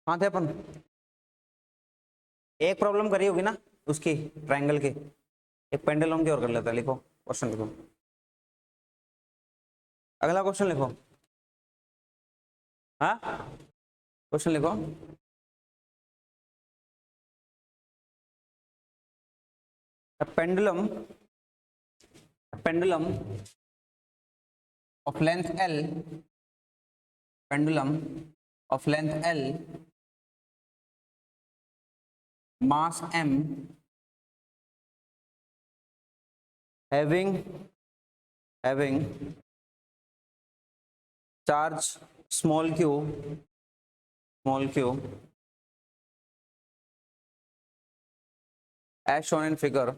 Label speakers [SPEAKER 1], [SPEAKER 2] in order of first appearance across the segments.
[SPEAKER 1] कहाँ थे अपन? एक प्रॉब्लम करी होगी ना उसकी, ट्रायंगल की। एक पेंडुलम की और कर लेता है। लिखो क्वेश्चन, लिखो अगला क्वेश्चन लिखो। हाँ, क्वेश्चन लिखो। Pendulum, pendulum of length L, pendulum of length L, mass M, having charge small q, as shown in figure,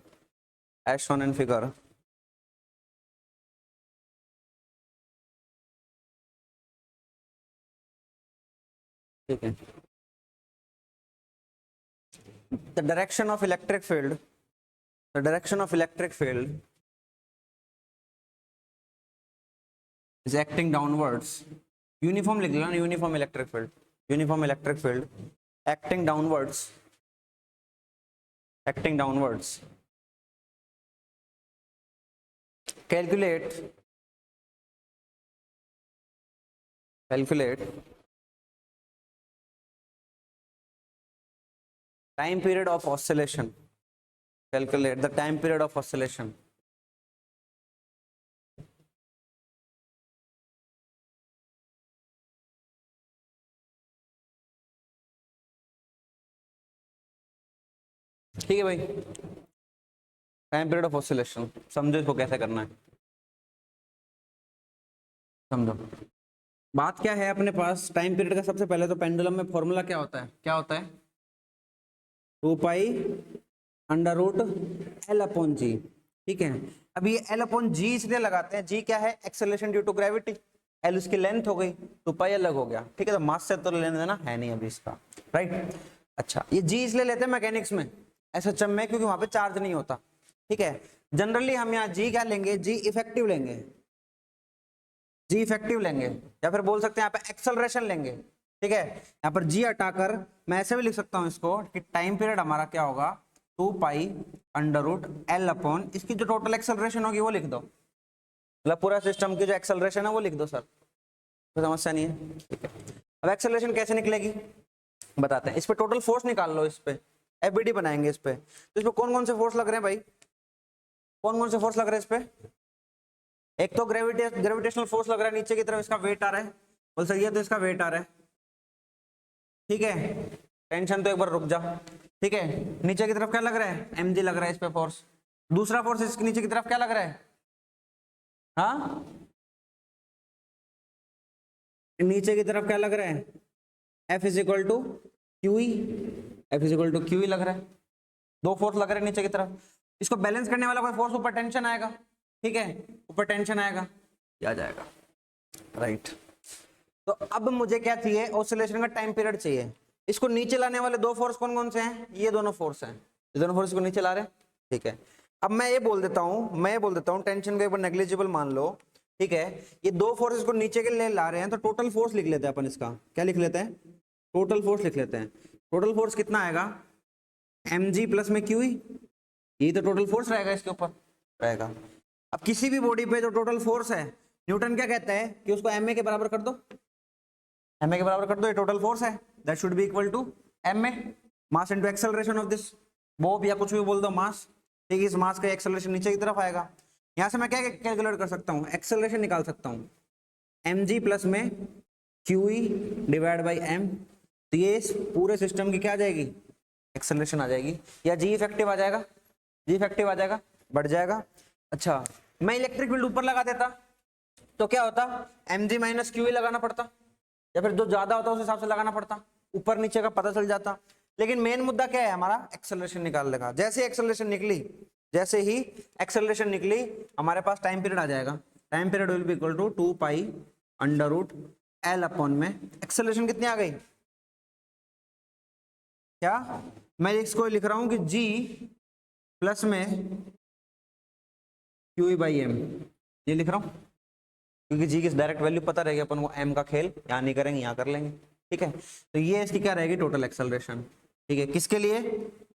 [SPEAKER 1] ठीक है। The direction of electric field, is acting downwards. Uniform लिख लो ना, uniform electric field acting downwards, calculate time period of oscillation, calculate the time period of oscillation. ठीक है भाई, time period of oscillation समझो इसको कैसे करना है। समझो बात क्या है अपने पास टाइम पीरियड का। सबसे पहले तो पेंडुलम में फॉर्मूला क्या होता है, 2 pi under root L upon G. ठीक है, अब ये एल अपॉन जी इसलिए लगाते हैं, जी क्या है, acceleration due to gravity, L उसकी लेंथ हो गई, 2 पाई अलग हो गया। ठीक है, तो मास से तो लेने देना है नहीं अभी इसका, राइट। अच्छा, ये जी इसलिए लेते हैं मैकेनिक्स में, एसएचएम में, क्योंकि वहां पे चार्ज नहीं होता। ठीक है, जनरली हम यहाँ जी क्या लेंगे, जी इफेक्टिव लेंगे, या फिर बोल सकते हैं यहाँ पे एक्सेलरेशन लेंगे। ठीक है, यहाँ पर जी हटाकर मैं ऐसे भी लिख सकता हूँ इसको कि टाइम पीरियड हमारा क्या होगा, 2 pi under root L upon, इसकी जो टोटल एक्सेलरेशन होगी वो लिख दो, मतलब पूरा सिस्टम की जो एक्सेलरेशन है वो लिख दो सर, कोई समस्या नहीं है। ठीक है, अब एक्सेलरेशन कैसे निकलेगी बताते हैं। इस पे टोटल फोर्स निकाल लो, इस पे एफबीडी बनाएंगे इस पे। तो इस पे कौन कौन से फोर्स लग रहे हैं भाई, कौन कौन से फोर्स लग रहे हैं इस पे? एक तो ग्रेविटेशनल फोर्स लग रहा है नीचे की तरफ, इसका वेट आ रहा है, बोल सही तो इसका वेट आ रहा है। ठीक है, टेंशन तो एक बार रुक जा। ठीक है, नीचे की तरफ क्या लग रहा है, mg लग रहा है इस पे फोर्स। दूसरा फोर्स इसके नीचे की तरफ क्या लग रहा है, हाँ नीचे की तरफ क्या लग रहा है, F is equal to Q, लग रहा है। दो फोर्स लग रहे हैं नीचे की तरफ, इसको बैलेंस करने वाला कोई फोर्स ऊपर टेंशन आएगा। ठीक है, ऊपर टेंशन आएगा, आ जाएगा, राइट। तो अब मुझे क्या चाहिए, ऑसिलेशन का टाइम पीरियड चाहिए। इसको नीचे लाने वाले दो फोर्स कौन कौन से हैं, ये दोनों फोर्स हैं, ये दोनों फोर्स को नीचे ला रहे हैं। ठीक है, अब मैं ये बोल देता हूं टेंशन को एक बार नेग्लिजिबल मान लो। ठीक है, ये दो फोर्सेस को नीचे के लिए ला रहे हैं, तो टोटल फोर्स लिख लेते हैं अपन। इसका क्या लिख लेते हैं, टोटल फोर्स लिख लेते हैं। टोटल फोर्स कितना आएगा, mg प्लस में क्यू, ये तो टोटल फोर्स रहेगा, इसके ऊपर रहेगा। अब किसी भी बॉडी पे जो टोटल फोर्स है, न्यूटन क्या कहता है कि उसको ma के बराबर कर दो, ma के बराबर कर दो, ये टोटल फोर्स है, that should be equal to ma, mass into acceleration of this bob, या कुछ भी बोल दो मास। ठीक है, इस मास का एक्सेलरेशन नीचे की तरफ आएगा। यहां से मैं क्या कैलकुलेट कर सकता हूं, एक्सेलरेशन निकाल सकता हूं, mg प्लस में qe डिवाइड बाई m। तो ये इस पूरे सिस्टम की क्या आ जाएगी, एक्सेलरेशन आ जाएगी, या जी इफेक्टिव आ जाएगा, बढ़ जाएगा। अच्छा, मैं इलेक्ट्रिक फील्ड ऊपर लगा देता तो क्या होता, mg माइनस क्यू लगाना पड़ता, या फिर जो ज्यादा होता उस हिसाब से लगाना पड़ता, ऊपर नीचे का पता चल जाता। लेकिन मेन मुद्दा क्या है हमारा, एक्सेलरेशन निकाल लेगा। जैसे ही एक्सेलरेशन निकली हमारे पास टाइम पीरियड आ जाएगा। Time period will be equal to 2 pi under root L upon में एक्सेलरेशन कितनी आ गई, क्या मैं इसको लिख रहा हूं कि g प्लस में क्यू बाई एम, ये लिख रहा हूं क्योंकि g की डायरेक्ट वैल्यू पता रहेगी अपन को, m का खेल यहाँ नहीं करेंगे, यहाँ कर लेंगे। ठीक है, तो ये इसकी क्या रहेगी, टोटल एक्सेलरेशन। ठीक है, किसके लिए,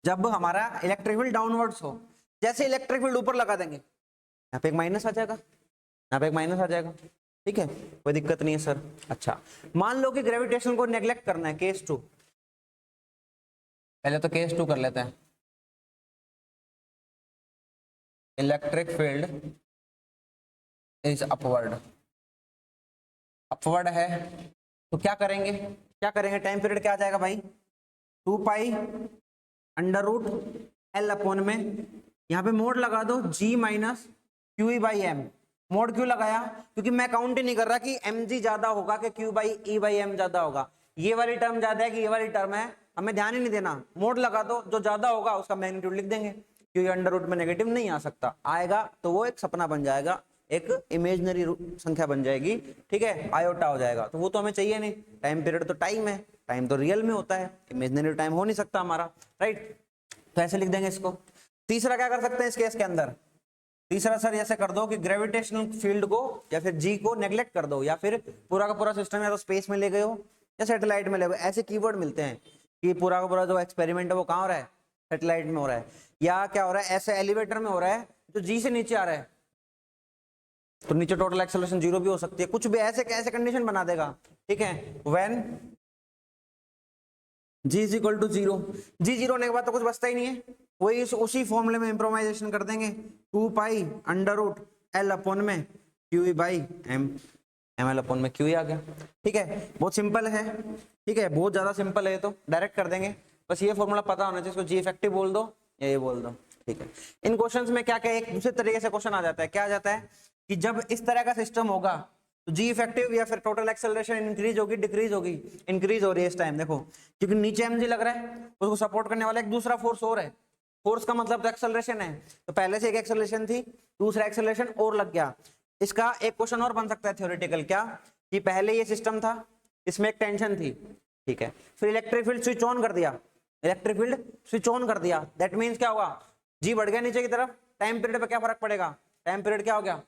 [SPEAKER 1] जब हमारा इलेक्ट्रिक फील्ड डाउनवर्ड्स हो। जैसे इलेक्ट्रिक फील्ड ऊपर लगा देंगे, यहाँ पे एक माइनस आ जाएगा, यहाँ पे एक माइनस आ जाएगा। ठीक है, कोई दिक्कत नहीं है सर। अच्छा, मान लो कि ग्रेविटेशन को नेग्लेक्ट करना है, केस 2। पहले तो केस 2 कर लेते हैं। Electric field is upward, upward है तो क्या करेंगे, क्या करेंगे, टाइम पीरियड क्या आ जाएगा भाई, 2 pi under root L upon में, यहाँ पे मोड लगा दो g minus Q E by M. Mod क्यों लगाया, क्योंकि मैं काउंट ही नहीं कर रहा कि एम जी ज्यादा होगा कि Q by E by M ज्यादा होगा, ये वाली टर्म ज्यादा है कि ये वाली टर्म है, हमें ध्यान ही नहीं देना। मोड लगा दो, जो ज्यादा होगा उसका मैग्नीट्यूड लिख देंगे, क्योंकि अंडर रूट में नेगेटिव नहीं आ सकता, आएगा तो वो एक सपना बन जाएगा, एक इमेजनरी संख्या बन जाएगी। ठीक है, आयोटा हो जाएगा, तो वो तो हमें चाहिए नहीं। टाइम पीरियड तो टाइम है, टाइम तो रियल में होता है, इमेजनरी टाइम हो नहीं सकता हमारा, राइट। तो ऐसे लिख देंगे इसको। तीसरा क्या कर सकते हैं इस केस के अंदर, तीसरा सर ऐसे कर दो कि ग्रेविटेशनल फील्ड को या फिर जी को नेग्लेक्ट कर दो, या फिर पूरा का पूरा सिस्टम या तो स्पेस में ले गए हो या सैटेलाइट में ले गए। ऐसे कीवर्ड मिलते हैं कि पूरा का पूरा जो एक्सपेरिमेंट है वो कहाँ हो रहा है, सैटेलाइट में हो रहा है, या क्या हो रहा है, ऐसे एलिवेटर में हो रहा है जो जी से नीचे आ रहा है, तो नीचे टोटल एक्सेलरेशन 0 भी हो सकती है, कुछ भी ऐसे कैसे कंडीशन बना देगा। ठीक है, when g is equal to 0, g 0 होने के बाद तो कुछ बचता ही नहीं है, वही उसी फॉर्मूले में इम्प्रोवाइजेशन कर देंगे, 2 pi under root L upon में Q E by M, M L upon में क्यू ई आ गया। ठीक है, बहुत सिंपल है। ठीक है, बहुत ज्यादा सिंपल है, तो डायरेक्ट कर देंगे, बस ये फॉर्मूला पता होना चाहिए, इसको जी इफेक्टिव बोल दो या ये बोल दो। ठीक है, इन क्वेश्चंस में क्या क्या एक दूसरे तरीके से क्वेश्चन आ जाता है, क्या आ जाता है कि जब इस तरह का सिस्टम होगा तो जी इफेक्टिव या फिर टोटल एक्सेलरेशन इंक्रीज होगी डिक्रीज होगी, इंक्रीज हो रही है इस टाइम, देखो क्योंकि नीचे एमजी लग रहा है, उसको सपोर्ट करने वाला एक दूसरा फोर्स और है, फोर्स का मतलब तो एक्सेलरेशन है, तो पहले से एक एक्सेलरेशन थी, दूसरा एक्सेलरेशन और लग गया। इसका एक क्वेश्चन और बन सकता है थ्योरेटिकल, क्या कि पहले ये सिस्टम था, इसमें एक टेंशन थी, ठीक है, फिर इलेक्ट्रिक फील्ड स्विच ऑन कर दिया, इलेक्ट्रिक फील्ड स्विच ऑन कर दिया, दैट मीन्स क्या होगा, जी बढ़ गया नीचे की तरफ, टाइम पीरियड पे क्या फर्क पड़ेगा, टाइम पीरियड क्या हो गया,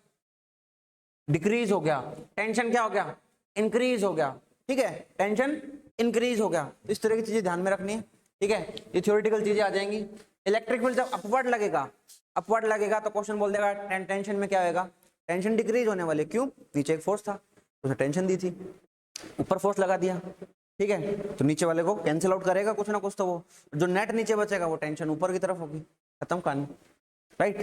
[SPEAKER 1] डिक्रीज हो गया, टेंशन क्या हो गया, इंक्रीज हो गया। ठीक है, टेंशन इंक्रीज हो गया, इस तरह की चीजें ध्यान में रखनी है। ठीक है, ये थ्योरेटिकल चीजें आ जाएंगी। इलेक्ट्रिक फील्ड जब अपवर्ड लगेगा तो क्वेश्चन बोल देगा टेंशन में क्या होगा, टेंशन डिक्रीज होने वाली, क्यों, नीचे एक फोर्स था उसने टेंशन दी थी, ऊपर फोर्स लगा दिया। ठीक है, तो नीचे वाले को कैंसिल आउट करेगा कुछ ना कुछ, तो वो जो नेट नीचे बचेगा वो टेंशन ऊपर की तरफ होगी, खत्म कहानी, राइट।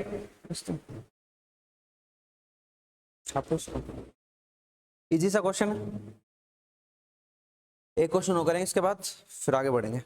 [SPEAKER 1] इजी सा क्वेश्चन है, एक क्वेश्चन हो करेंगे, इसके बाद फिर आगे बढ़ेंगे।